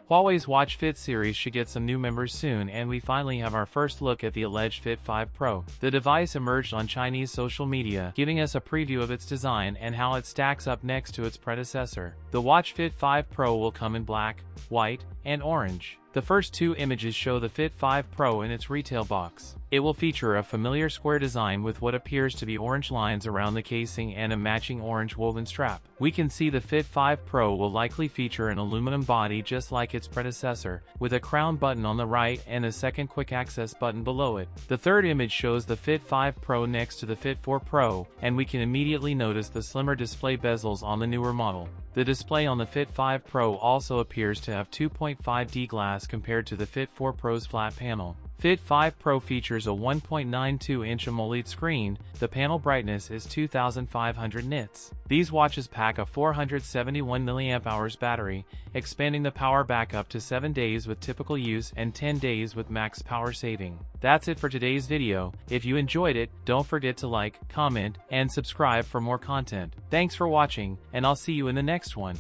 Huawei's Watch Fit series should get some new members soon, and we finally have our first look at the alleged Fit 5 Pro. The device emerged on Chinese social media, giving us a preview of its design and how it stacks up next to its predecessor. The Watch Fit 5 Pro will come in black, white, and orange. The first two images show the Fit 5 Pro in its retail box. It will feature a familiar square design with what appears to be orange lines around the casing and a matching orange woven strap. We can see the Fit 5 Pro will likely feature an aluminum body just like its predecessor, with a crown button on the right and a second quick access button below it. The third image shows the Fit 5 Pro next to the Fit 4 Pro, and we can immediately notice the slimmer display bezels on the newer model. The display on the Fit 5 Pro also appears to have 2.5D glass compared to the Fit 4 Pro's flat panel. Fit 5 Pro features a 1.92-inch AMOLED screen. The panel brightness is 2500 nits. These watches pack a 471 mAh battery, expanding the power back up to 7 days with typical use and 10 days with max power saving. That's it for today's video. If you enjoyed it, don't forget to like, comment, and subscribe for more content. Thanks for watching, and I'll see you in the next one.